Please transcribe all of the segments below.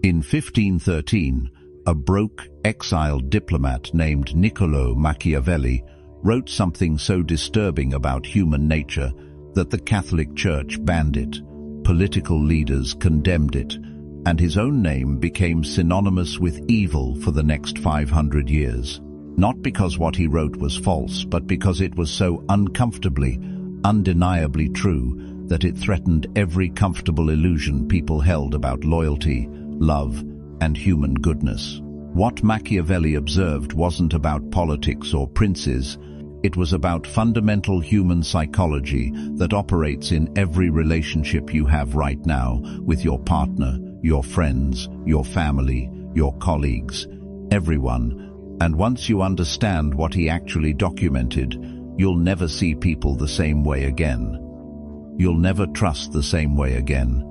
In 1513, a broke, exiled diplomat named Niccolò Machiavelli wrote something so disturbing about human nature that the Catholic Church banned it, political leaders condemned it, and his own name became synonymous with evil for the next 500 years. Not because what he wrote was false, but because it was so uncomfortably, undeniably true that it threatened every comfortable illusion people held about loyalty, love, and human goodness. What Machiavelli observed wasn't about politics or princes. It was about fundamental human psychology that operates in every relationship you have right now with your partner, your friends, your family, your colleagues, everyone. And once you understand what he actually documented, you'll never see people the same way again. You'll never trust the same way again.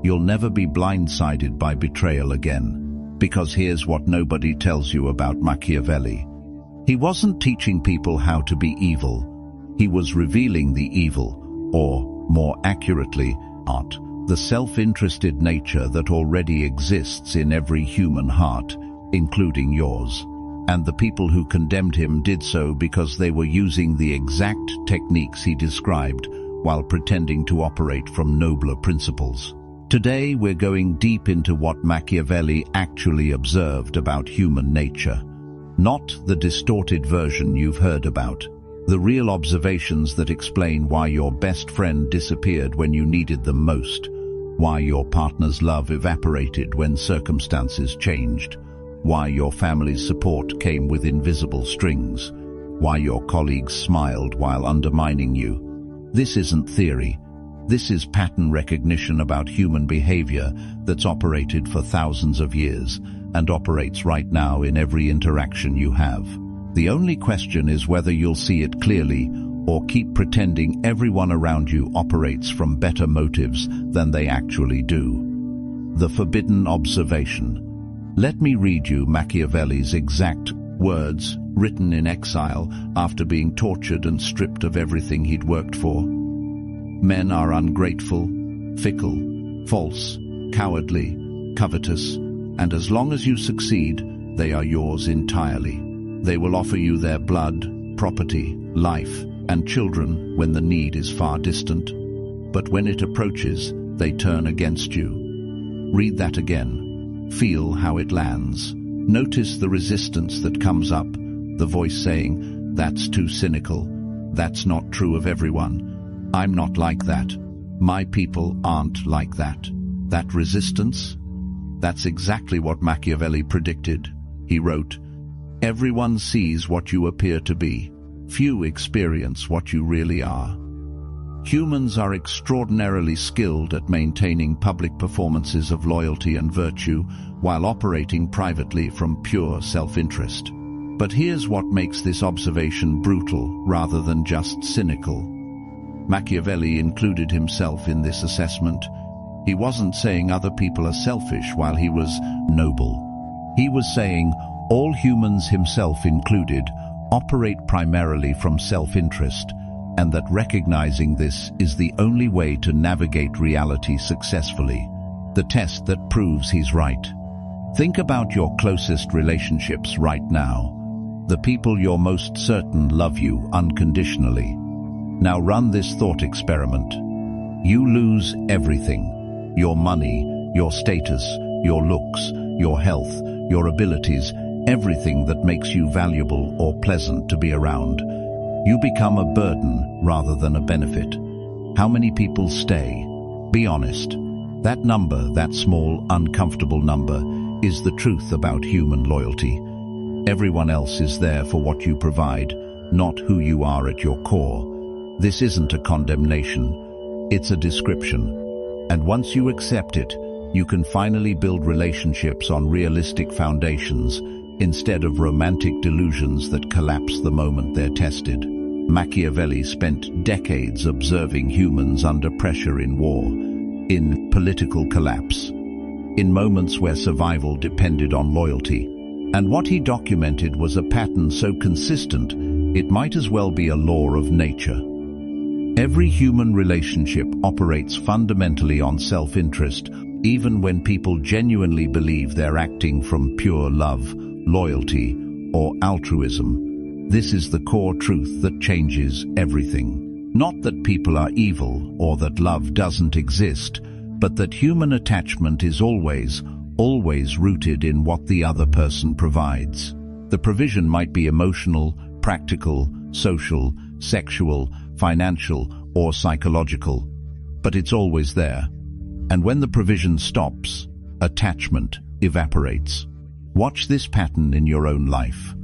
You'll never be blindsided by betrayal again. Because here's what nobody tells you about Machiavelli. He wasn't teaching people how to be evil. He was revealing the evil, or, more accurately, the self-interested nature that already exists in every human heart, including yours. And the people who condemned him did so because they were using the exact techniques he described while pretending to operate from nobler principles. Today we're going deep into what Machiavelli actually observed about human nature. Not the distorted version you've heard about. The real observations that explain why your best friend disappeared when you needed them most. Why your partner's love evaporated when circumstances changed. Why your family's support came with invisible strings. Why your colleagues smiled while undermining you. This isn't theory. This is pattern recognition about human behavior that's operated for thousands of years and operates right now in every interaction you have. The only question is whether you'll see it clearly or keep pretending everyone around you operates from better motives than they actually do. The forbidden observation. Let me read you Machiavelli's exact words, written in exile after being tortured and stripped of everything he'd worked for. Men are ungrateful, fickle, false, cowardly, covetous, and as long as you succeed, they are yours entirely. They will offer you their blood, property, life, and children when the need is far distant. But when it approaches, they turn against you. Read that again. Feel how it lands. Notice the resistance that comes up, the voice saying, "That's too cynical. That's not true of everyone. I'm not like that. My people aren't like that." That resistance? That's exactly what Machiavelli predicted. He wrote, "Everyone sees what you appear to be. Few experience what you really are." Humans are extraordinarily skilled at maintaining public performances of loyalty and virtue while operating privately from pure self-interest. But here's what makes this observation brutal rather than just cynical. Machiavelli included himself in this assessment. He wasn't saying other people are selfish while he was noble. He was saying all humans, himself included, operate primarily from self-interest, and that recognizing this is the only way to navigate reality successfully, the test that proves he's right. Think about your closest relationships right now, the people you're most certain love you unconditionally. Now run this thought experiment. You lose everything: your money, your status, your looks, your health, your abilities, everything that makes you valuable or pleasant to be around. You become a burden rather than a benefit. How many people stay? Be honest. That number, that small, uncomfortable number, is the truth about human loyalty. Everyone else is there for what you provide, not who you are at your core. This isn't a condemnation, it's a description. And once you accept it, you can finally build relationships on realistic foundations instead of romantic delusions that collapse the moment they're tested. Machiavelli spent decades observing humans under pressure in war, in political collapse, in moments where survival depended on loyalty. And what he documented was a pattern so consistent, it might as well be a law of nature. Every human relationship operates fundamentally on self-interest even when people genuinely believe they're acting from pure love, loyalty, or altruism. This is the core truth that changes everything. Not that people are evil or that love doesn't exist, but that human attachment is always rooted in what the other person provides. The provision might be emotional, practical, social, sexual, financial, or psychological, but it's always there. And when the provision stops, attachment evaporates. Watch this pattern in your own life.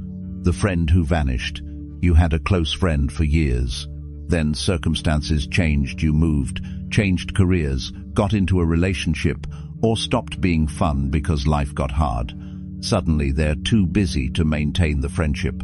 The friend who vanished. You had a close friend for years. Then circumstances changed, you moved, changed careers, got into a relationship, or stopped being fun because life got hard. Suddenly they're too busy to maintain the friendship.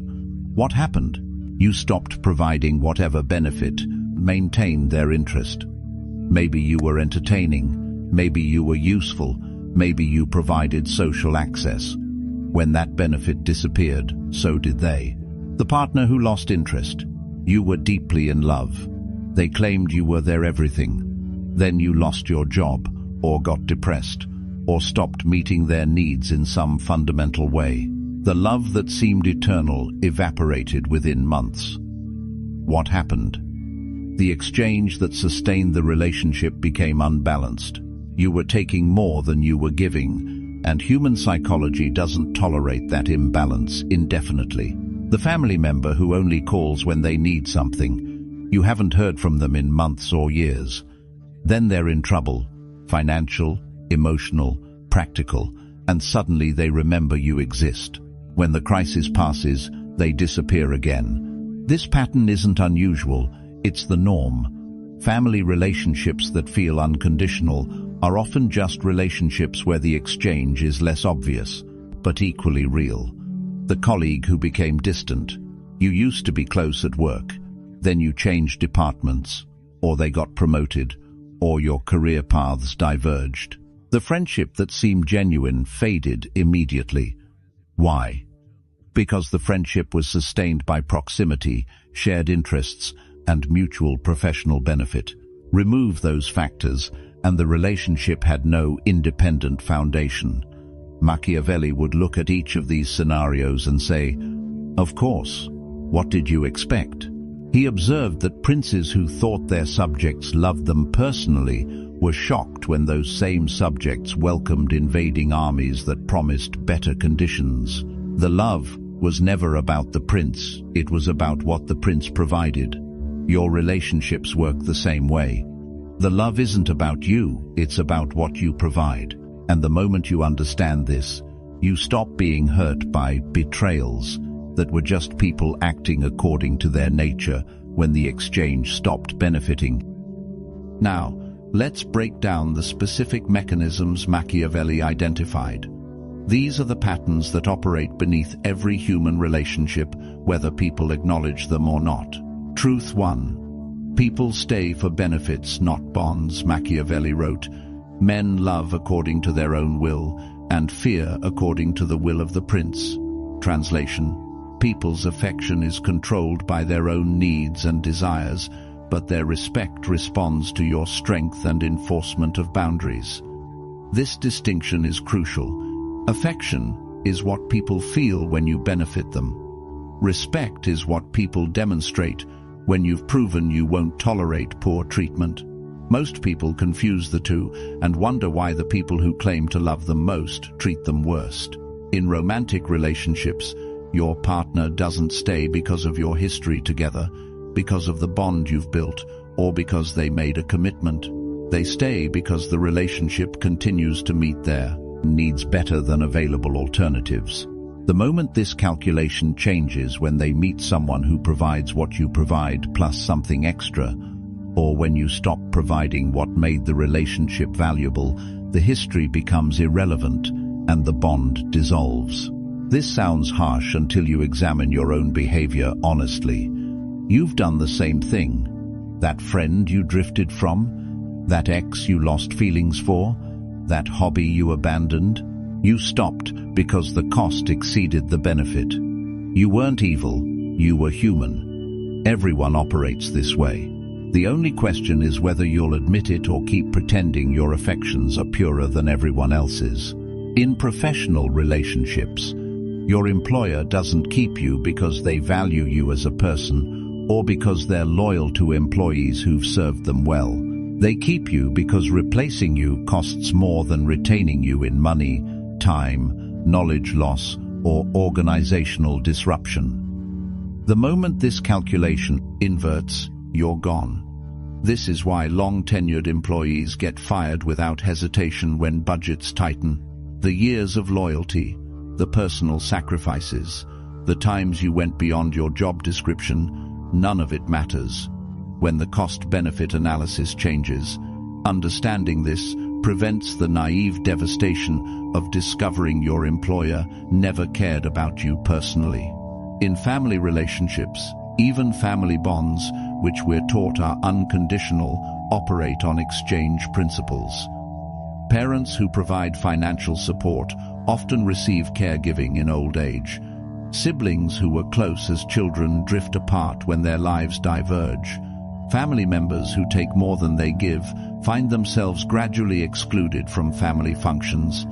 What happened? You stopped providing whatever benefit maintained their interest. Maybe you were entertaining, maybe you were useful, maybe you provided social access. When that benefit disappeared, so did they. The partner who lost interest. You were deeply in love. They claimed you were their everything. Then you lost your job, or got depressed, or stopped meeting their needs in some fundamental way. The love that seemed eternal evaporated within months. What happened? The exchange that sustained the relationship became unbalanced. You were taking more than you were giving, and human psychology doesn't tolerate that imbalance indefinitely. The family member who only calls when they need something. You haven't heard from them in months or years. Then they're in trouble, financial, emotional, practical, and suddenly they remember you exist. When the crisis passes, they disappear again. This pattern isn't unusual, it's the norm. Family relationships that feel unconditional are often just relationships where the exchange is less obvious, but equally real. The colleague who became distant. You used to be close at work, then you changed departments, or they got promoted, or your career paths diverged. The friendship that seemed genuine faded immediately. Why? Because the friendship was sustained by proximity, shared interests, and mutual professional benefit. Remove those factors, and the relationship had no independent foundation. Machiavelli would look at each of these scenarios and say, "Of course, what did you expect?" He observed that princes who thought their subjects loved them personally were shocked when those same subjects welcomed invading armies that promised better conditions. The love was never about the prince, it was about what the prince provided. Your relationships work the same way. The love isn't about you, it's about what you provide. And the moment you understand this, you stop being hurt by betrayals that were just people acting according to their nature when the exchange stopped benefiting. Now, let's break down the specific mechanisms Machiavelli identified. These are the patterns that operate beneath every human relationship, whether people acknowledge them or not. Truth 1. People stay for benefits, not bonds, Machiavelli wrote. Men love according to their own will, and fear according to the will of the prince. Translation: people's affection is controlled by their own needs and desires, but their respect responds to your strength and enforcement of boundaries. This distinction is crucial. Affection is what people feel when you benefit them. Respect is what people demonstrate when you've proven you won't tolerate poor treatment. Most people confuse the two and wonder why the people who claim to love them most treat them worst. In romantic relationships, your partner doesn't stay because of your history together, because of the bond you've built, or because they made a commitment. They stay because the relationship continues to meet their needs better than available alternatives. The moment this calculation changes when they meet someone who provides what you provide plus something extra, or when you stop providing what made the relationship valuable, the history becomes irrelevant and the bond dissolves. This sounds harsh until you examine your own behavior honestly. You've done the same thing. That friend you drifted from, that ex you lost feelings for, that hobby you abandoned, you stopped because the cost exceeded the benefit. You weren't evil, you were human. Everyone operates this way. The only question is whether you'll admit it or keep pretending your affections are purer than everyone else's. In professional relationships, your employer doesn't keep you because they value you as a person or because they're loyal to employees who've served them well. They keep you because replacing you costs more than retaining you in money, time, knowledge loss, or organizational disruption. The moment this calculation inverts, you're gone. This is why long-tenured employees get fired without hesitation when budgets tighten. The years of loyalty, the personal sacrifices, the times you went beyond your job description, none of it matters. When the cost-benefit analysis changes, understanding this prevents the naive devastation of discovering your employer never cared about you personally. In family relationships, even family bonds, which we're taught are unconditional, operate on exchange principles. Parents who provide financial support often receive caregiving in old age. Siblings who were close as children drift apart when their lives diverge. Family members who take more than they give find themselves gradually excluded from family functions.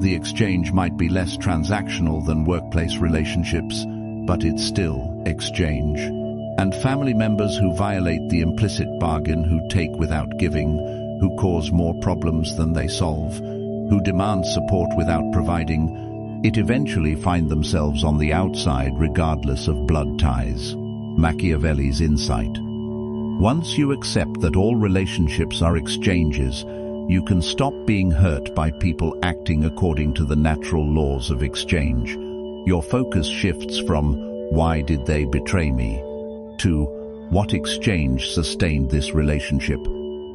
The exchange might be less transactional than workplace relationships, but it's still exchange. And family members who violate the implicit bargain, who take without giving, who cause more problems than they solve, who demand support without providing, it eventually find themselves on the outside regardless of blood ties. Machiavelli's insight. Once you accept that all relationships are exchanges, you can stop being hurt by people acting according to the natural laws of exchange. Your focus shifts from, "Why did they betray me?" to, "What exchange sustained this relationship?"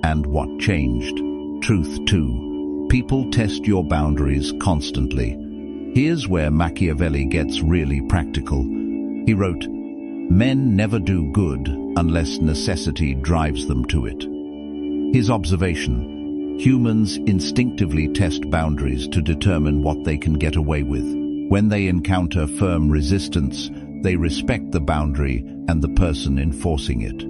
and "What changed?" Truth 2. People test your boundaries constantly. Here's where Machiavelli gets really practical. He wrote, "Men never do good unless necessity drives them to it." His observation: humans instinctively test boundaries to determine what they can get away with. When they encounter firm resistance, they respect the boundary and the person enforcing it.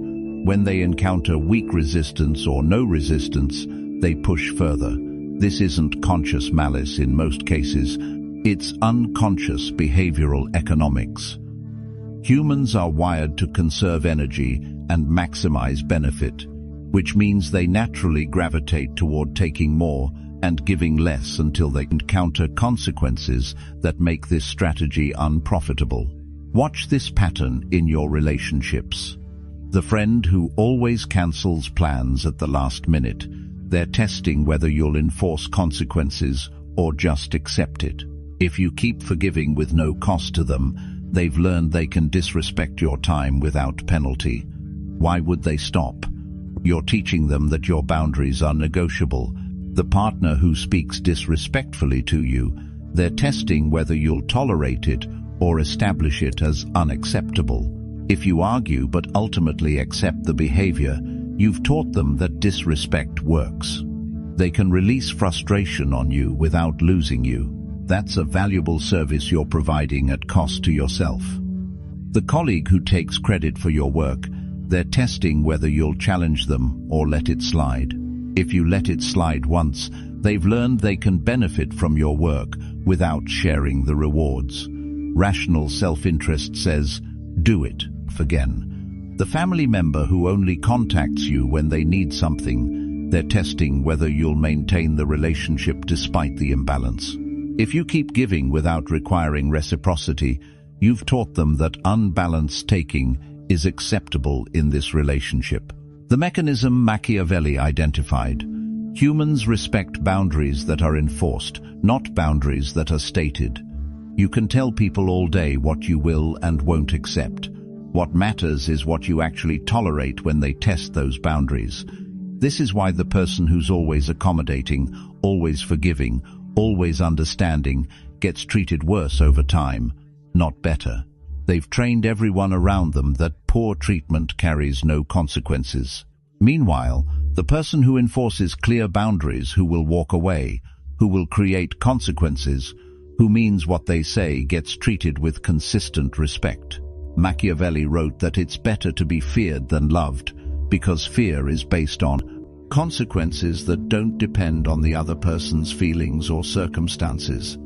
When they encounter weak resistance or no resistance, they push further. This isn't conscious malice in most cases, it's unconscious behavioral economics. Humans are wired to conserve energy and maximize benefit, which means they naturally gravitate toward taking more and giving less until they encounter consequences that make this strategy unprofitable. Watch this pattern in your relationships. The friend who always cancels plans at the last minute. They're testing whether you'll enforce consequences or just accept it. If you keep forgiving with no cost to them, they've learned they can disrespect your time without penalty. Why would they stop? You're teaching them that your boundaries are negotiable. The partner who speaks disrespectfully to you, they're testing whether you'll tolerate it or establish it as unacceptable. If you argue but ultimately accept the behavior, you've taught them that disrespect works. They can release frustration on you without losing you. That's a valuable service you're providing at cost to yourself. The colleague who takes credit for your work, they're testing whether you'll challenge them or let it slide. If you let it slide once, they've learned they can benefit from your work without sharing the rewards. Rational self-interest says, do it, again. The family member who only contacts you when they need something, they're testing whether you'll maintain the relationship despite the imbalance. If you keep giving without requiring reciprocity, you've taught them that unbalanced taking is acceptable in this relationship. The mechanism Machiavelli identified. Humans respect boundaries that are enforced, not boundaries that are stated. You can tell people all day what you will and won't accept. What matters is what you actually tolerate when they test those boundaries. This is why the person who's always accommodating, always forgiving, always understanding, gets treated worse over time, not better. They've trained everyone around them that poor treatment carries no consequences. Meanwhile, the person who enforces clear boundaries, who will walk away, who will create consequences, who means what they say, gets treated with consistent respect. Machiavelli wrote that it's better to be feared than loved, because fear is based on consequences that don't depend on the other person's feelings or circumstances.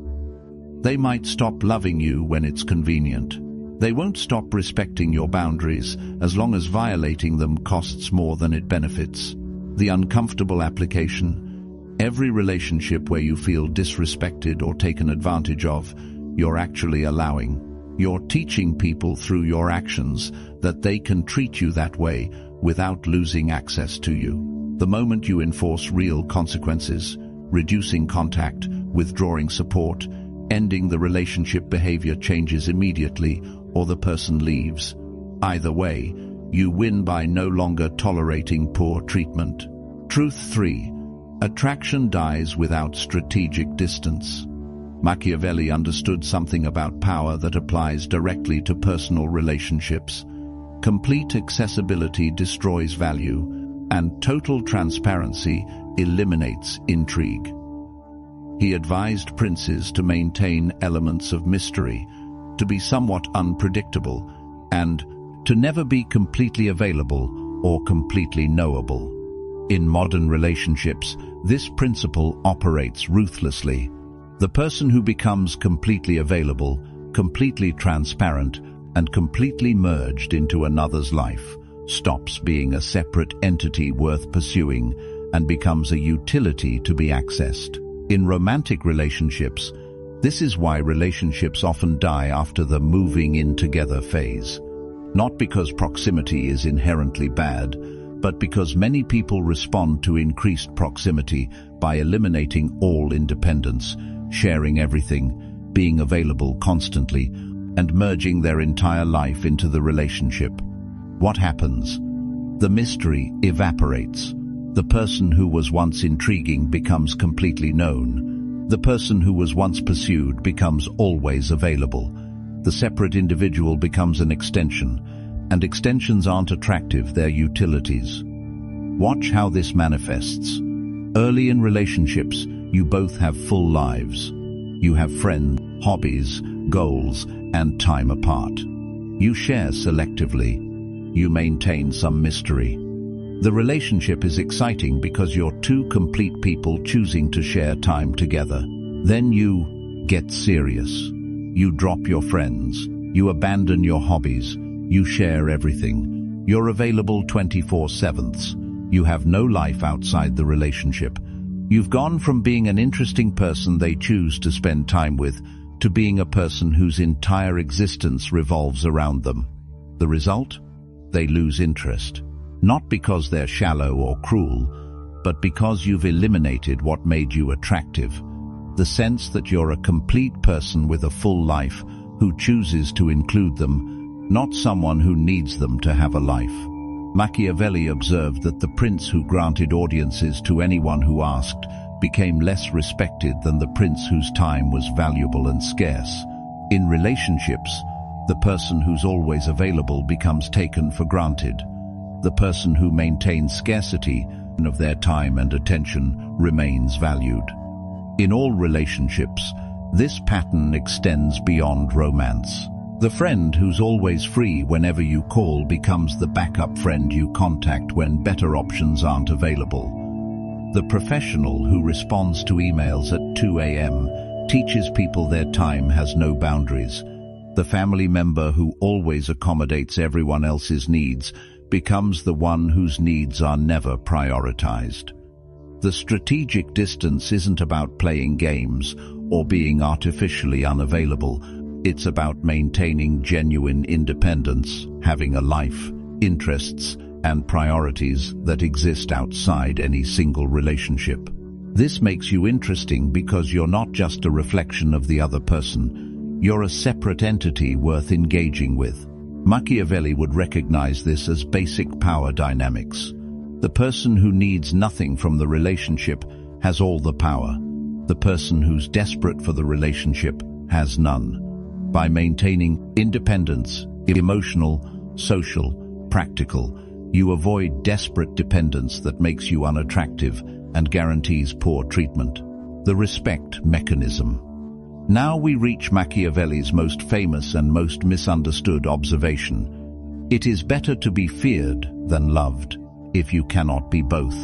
They might stop loving you when it's convenient. They won't stop respecting your boundaries as long as violating them costs more than it benefits. The uncomfortable application: every relationship where you feel disrespected or taken advantage of, you're actually allowing. You're teaching people through your actions that they can treat you that way without losing access to you. The moment you enforce real consequences, reducing contact, withdrawing support, ending the relationship, behavior changes immediately or the person leaves. Either way, you win by no longer tolerating poor treatment. Truth 3. Attraction dies without strategic distance. Machiavelli understood something about power that applies directly to personal relationships. Complete accessibility destroys value, and total transparency eliminates intrigue. He advised princes to maintain elements of mystery, to be somewhat unpredictable, and to never be completely available or completely knowable. In modern relationships, this principle operates ruthlessly. The person who becomes completely available, completely transparent, and completely merged into another's life stops being a separate entity worth pursuing and becomes a utility to be accessed. In romantic relationships, this is why relationships often die after the moving in together phase. Not because proximity is inherently bad, but because many people respond to increased proximity by eliminating all independence, sharing everything, being available constantly, and merging their entire life into the relationship. What happens? The mystery evaporates. The person who was once intriguing becomes completely known. The person who was once pursued becomes always available. The separate individual becomes an extension, and extensions aren't attractive, they're utilities. Watch how this manifests. Early in relationships, you both have full lives. You have friends, hobbies, goals, and time apart. You share selectively. You maintain some mystery. The relationship is exciting because you're two complete people choosing to share time together. Then you get serious. You drop your friends. You abandon your hobbies. You share everything. You're available 24/7. You have no life outside the relationship. You've gone from being an interesting person they choose to spend time with to being a person whose entire existence revolves around them. The result? They lose interest. Not because they're shallow or cruel, but because you've eliminated what made you attractive. The sense that you're a complete person with a full life who chooses to include them, not someone who needs them to have a life. Machiavelli observed that the prince who granted audiences to anyone who asked became less respected than the prince whose time was valuable and scarce. In relationships, the person who's always available becomes taken for granted. The person who maintains scarcity of their time and attention remains valued. In all relationships, this pattern extends beyond romance. The friend who's always free whenever you call becomes the backup friend you contact when better options aren't available. The professional who responds to emails at 2 a.m. teaches people their time has no boundaries. The family member who always accommodates everyone else's needs becomes the one whose needs are never prioritized. The strategic distance isn't about playing games or being artificially unavailable. It's about maintaining genuine independence, having a life, interests, and priorities that exist outside any single relationship. This makes you interesting because you're not just a reflection of the other person. You're a separate entity worth engaging with. Machiavelli would recognize this as basic power dynamics. The person who needs nothing from the relationship has all the power. The person who's desperate for the relationship has none. By maintaining independence, emotional, social, practical, you avoid desperate dependence that makes you unattractive and guarantees poor treatment. The respect mechanism. Now we reach Machiavelli's most famous and most misunderstood observation. It is better to be feared than loved. if you cannot be both.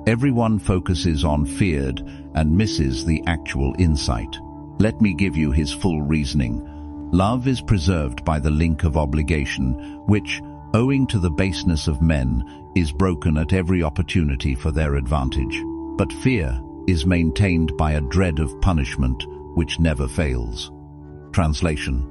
Everyone focuses on feared and misses the actual insight. Let me give you his full reasoning. Love is preserved by the link of obligation, which, owing to the baseness of men, is broken at every opportunity for their advantage. But fear is maintained by a dread of punishment, which never fails. Translation: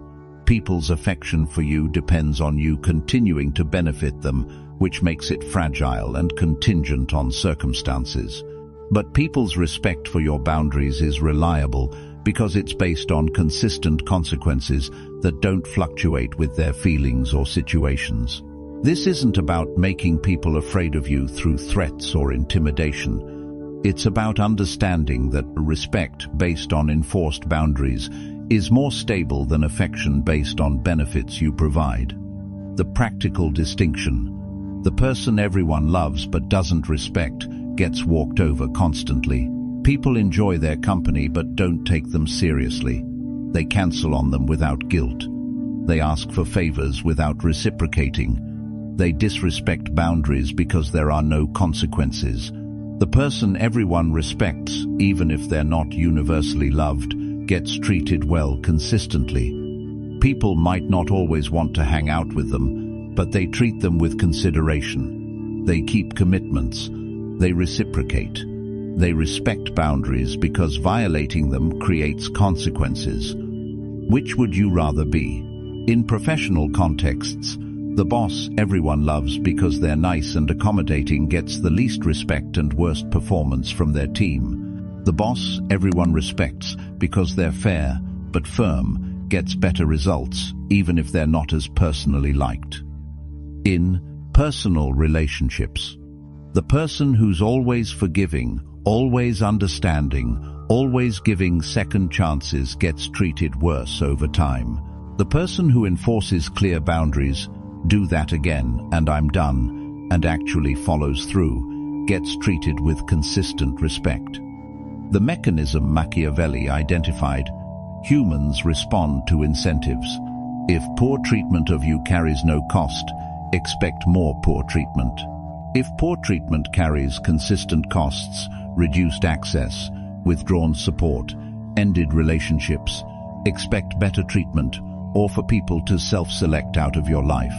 people's affection for you depends on you continuing to benefit them, which makes it fragile and contingent on circumstances. But people's respect for your boundaries is reliable because it's based on consistent consequences that don't fluctuate with their feelings or situations. This isn't about making people afraid of you through threats or intimidation. It's about understanding that respect based on enforced boundaries is more stable than affection based on benefits you provide. The practical distinction: the person everyone loves but doesn't respect gets walked over constantly. People enjoy their company but don't take them seriously. They cancel on them without guilt. They ask for favors without reciprocating. They disrespect boundaries because there are no consequences. The person everyone respects, even if they're not universally loved, gets treated well consistently. People might not always want to hang out with them, but they treat them with consideration. They keep commitments. They reciprocate. They respect boundaries because violating them creates consequences. Which would you rather be? In professional contexts, the boss everyone loves because they're nice and accommodating gets the least respect and worst performance from their team. The boss everyone respects because they're fair but firm gets better results, even if they're not as personally liked. In personal relationships, the person who's always forgiving, always understanding, always giving second chances gets treated worse over time. The person who enforces clear boundaries, do that again and I'm done, and actually follows through, gets treated with consistent respect. The mechanism Machiavelli identified: humans respond to incentives. If poor treatment of you carries no cost, expect more poor treatment. If poor treatment carries consistent costs, reduced access, withdrawn support, ended relationships, expect better treatment, or for people to self-select out of your life.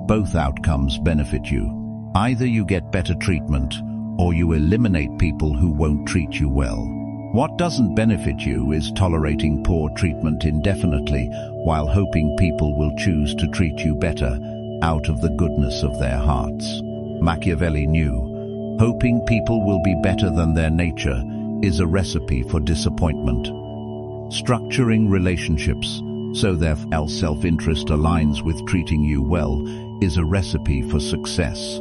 Both outcomes benefit you. Either you get better treatment, or you eliminate people who won't treat you well. What doesn't benefit you is tolerating poor treatment indefinitely while hoping people will choose to treat you better out of the goodness of their hearts. Machiavelli knew, hoping people will be better than their nature is a recipe for disappointment. Structuring relationships so their self-interest aligns with treating you well is a recipe for success.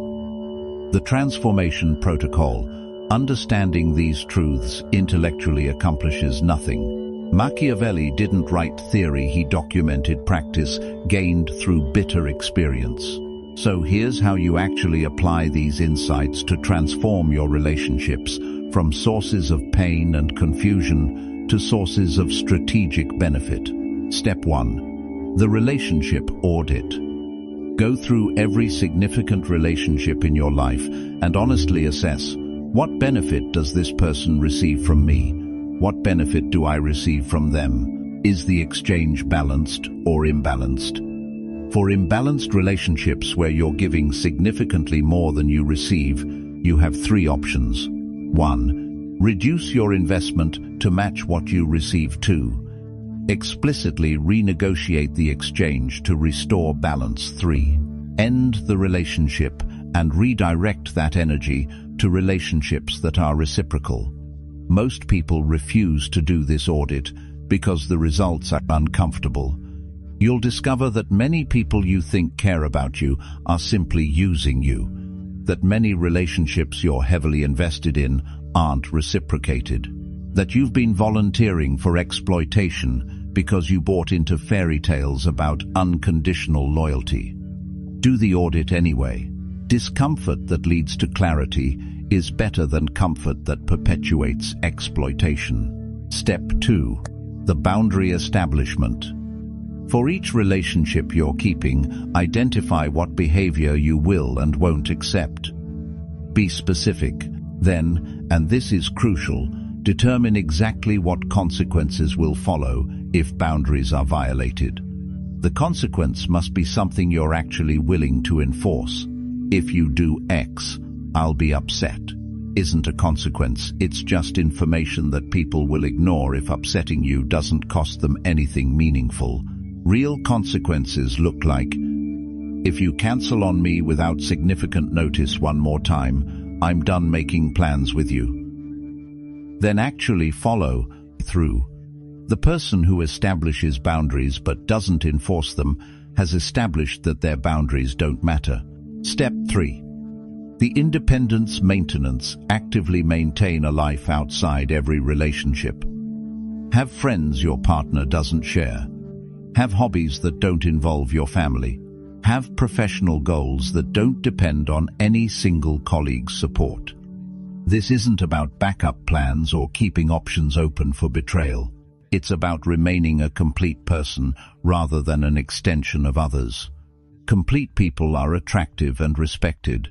The transformation protocol: understanding these truths intellectually accomplishes nothing. Machiavelli didn't write theory, he documented practice gained through bitter experience. So here's how you actually apply these insights to transform your relationships from sources of pain and confusion to sources of strategic benefit. Step 1. The relationship audit. Go through every significant relationship in your life and honestly assess: what benefit does this person receive from me? What benefit do I receive from them? Is the exchange balanced or imbalanced? For imbalanced relationships where you're giving significantly more than you receive, you have 3 options. 1. Reduce your investment to match what you receive. 2. Explicitly renegotiate the exchange to restore balance. 3. End the relationship and redirect that energy to relationships that are reciprocal. Most people refuse to do this audit because the results are uncomfortable. You'll discover that many people you think care about you are simply using you, that many relationships you're heavily invested in aren't reciprocated, that you've been volunteering for exploitation because you bought into fairy tales about unconditional loyalty. Do the audit anyway. Discomfort that leads to clarity is better than comfort that perpetuates exploitation. Step 2. The boundary establishment. For each relationship you're keeping, identify what behavior you will and won't accept. Be specific. Then, and this is crucial, determine exactly what consequences will follow if boundaries are violated. The consequence must be something you're actually willing to enforce. If you do X, I'll be upset. Isn't a consequence, it's just information that people will ignore if upsetting you doesn't cost them anything meaningful. Real consequences look like, if you cancel on me without significant notice one more time, I'm done making plans with you. Then actually follow through. The person who establishes boundaries but doesn't enforce them has established that their boundaries don't matter. Step 3. The independence maintenance. Actively maintain a life outside every relationship. Have friends your partner doesn't share. Have hobbies that don't involve your family. Have professional goals that don't depend on any single colleague's support. This isn't about backup plans or keeping options open for betrayal. It's about remaining a complete person rather than an extension of others. Complete people are attractive and respected.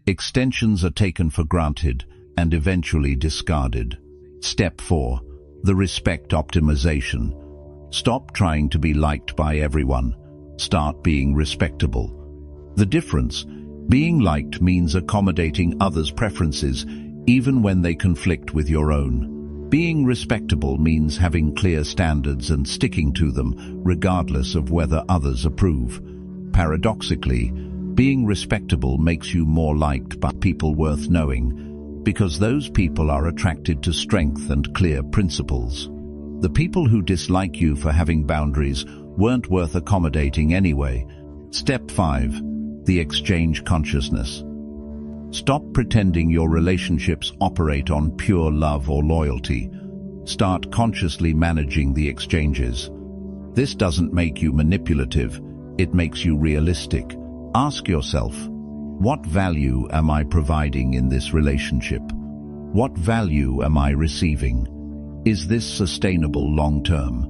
Extensions are taken for granted and eventually discarded. Step 4. The respect optimization. Stop trying to be liked by everyone. Start being respectable. The difference: being liked means accommodating others' preferences, even when they conflict with your own. Being respectable means having clear standards and sticking to them, regardless of whether others approve. Paradoxically, being respectable makes you more liked by people worth knowing, because those people are attracted to strength and clear principles. The people who dislike you for having boundaries weren't worth accommodating anyway. Step 5. The exchange consciousness. Stop pretending your relationships operate on pure love or loyalty. Start consciously managing the exchanges. This doesn't make you manipulative, it makes you realistic. Ask yourself, what value am I providing in this relationship? What value am I receiving? Is this sustainable long-term?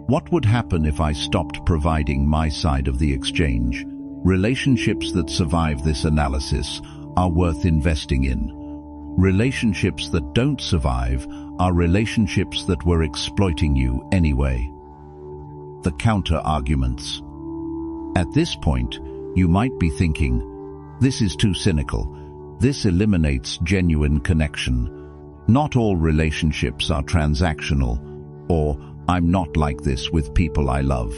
What would happen if I stopped providing my side of the exchange? Relationships that survive this analysis are worth investing in. Relationships that don't survive are relationships that were exploiting you anyway. The counter-arguments. At this point, you might be thinking, this is too cynical. This eliminates genuine connection. Not all relationships are transactional, or I'm not like this with people I love.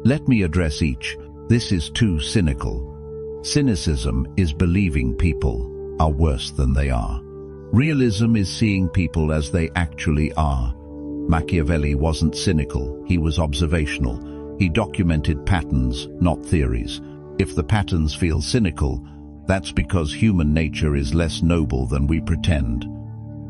Let me address each. This is too cynical. Cynicism is believing people are worse than they are. Realism is seeing people as they actually are. Machiavelli wasn't cynical, he was observational. He documented patterns, not theories. If the patterns feel cynical, that's because human nature is less noble than we pretend.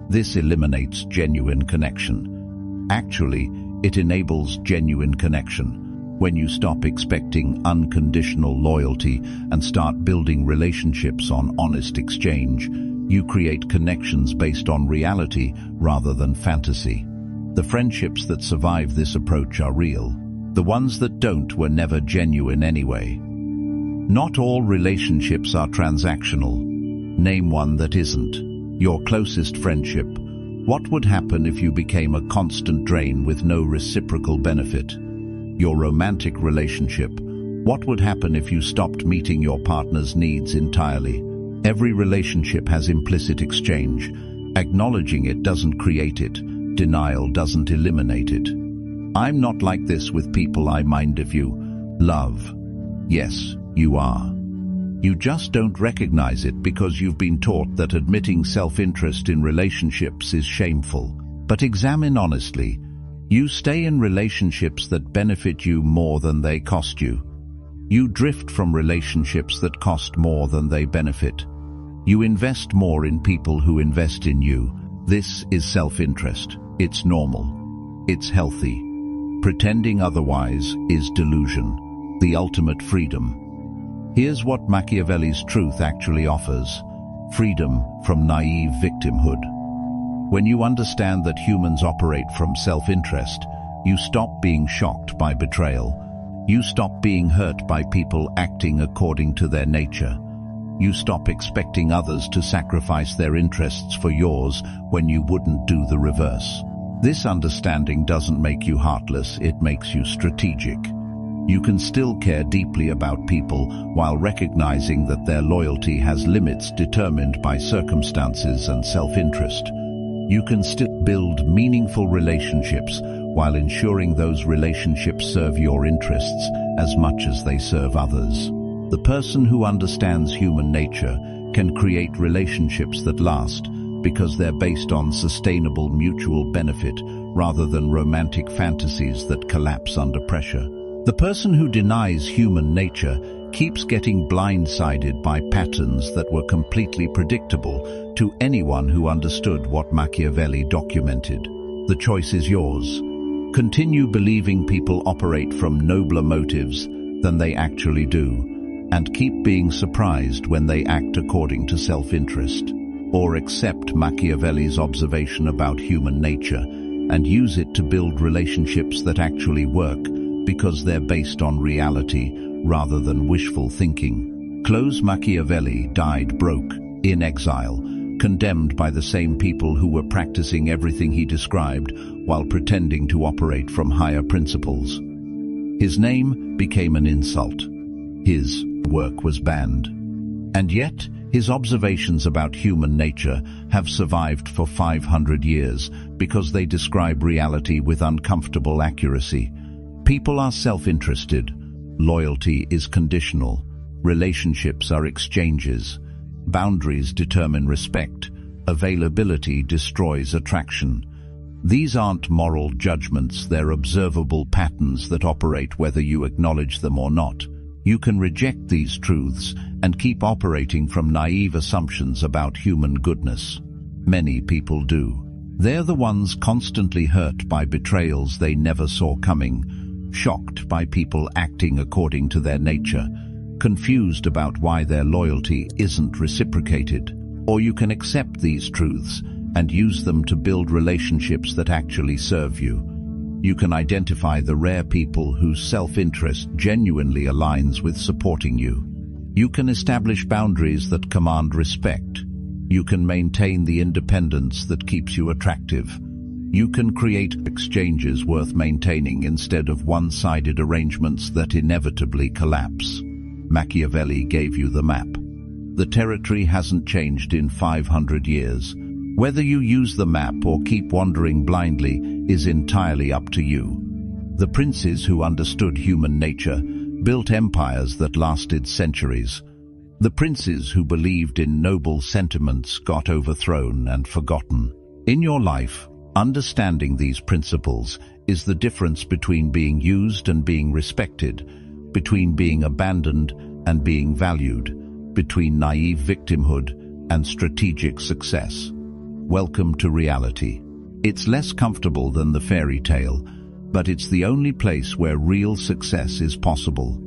This eliminates genuine connection. Actually, it enables genuine connection. When you stop expecting unconditional loyalty and start building relationships on honest exchange, you create connections based on reality rather than fantasy. The friendships that survive this approach are real. The ones that don't were never genuine anyway. Not all relationships are transactional. Name one that isn't. Your closest friendship. What would happen if you became a constant drain with no reciprocal benefit? Your romantic relationship. What would happen if you stopped meeting your partner's needs entirely? Every relationship has implicit exchange. Acknowledging it doesn't create it. Denial doesn't eliminate it. I'm not like this with people I mind if you love. Yes, you are. You just don't recognize it because you've been taught that admitting self-interest in relationships is shameful. But examine honestly. You stay in relationships that benefit you more than they cost you. You drift from relationships that cost more than they benefit. You invest more in people who invest in you. This is self-interest. It's normal. It's healthy. Pretending otherwise is delusion, the ultimate freedom. Here's what Machiavelli's truth actually offers: freedom from naive victimhood. When you understand that humans operate from self-interest, you stop being shocked by betrayal. You stop being hurt by people acting according to their nature. You stop expecting others to sacrifice their interests for yours when you wouldn't do the reverse. This understanding doesn't make you heartless, it makes you strategic. You can still care deeply about people while recognizing that their loyalty has limits determined by circumstances and self-interest. You can still build meaningful relationships while ensuring those relationships serve your interests as much as they serve others. The person who understands human nature can create relationships that last because they're based on sustainable mutual benefit rather than romantic fantasies that collapse under pressure. The person who denies human nature keeps getting blindsided by patterns that were completely predictable to anyone who understood what Machiavelli documented. The choice is yours. Continue believing people operate from nobler motives than they actually do, and keep being surprised when they act according to self-interest. Or accept Machiavelli's observation about human nature and use it to build relationships that actually work because they're based on reality rather than wishful thinking. Machiavelli died broke, in exile, condemned by the same people who were practicing everything he described while pretending to operate from higher principles. His name became an insult. His work was banned. And yet, his observations about human nature have survived for 500 years because they describe reality with uncomfortable accuracy. People are self-interested. Loyalty is conditional. Relationships are exchanges. Boundaries determine respect. Availability destroys attraction. These aren't moral judgments, they're observable patterns that operate whether you acknowledge them or not. You can reject these truths and keep operating from naive assumptions about human goodness. Many people do. They're the ones constantly hurt by betrayals they never saw coming, shocked by people acting according to their nature, confused about why their loyalty isn't reciprocated. Or you can accept these truths and use them to build relationships that actually serve you. You can identify the rare people whose self-interest genuinely aligns with supporting you. You can establish boundaries that command respect. You can maintain the independence that keeps you attractive. You can create exchanges worth maintaining instead of one-sided arrangements that inevitably collapse. Machiavelli gave you the map. The territory hasn't changed in 500 years. Whether you use the map or keep wandering blindly is entirely up to you. The princes who understood human nature built empires that lasted centuries. The princes who believed in noble sentiments got overthrown and forgotten. In your life, understanding these principles is the difference between being used and being respected, between being abandoned and being valued, between naive victimhood and strategic success. Welcome to reality. It's less comfortable than the fairy tale, but it's the only place where real success is possible.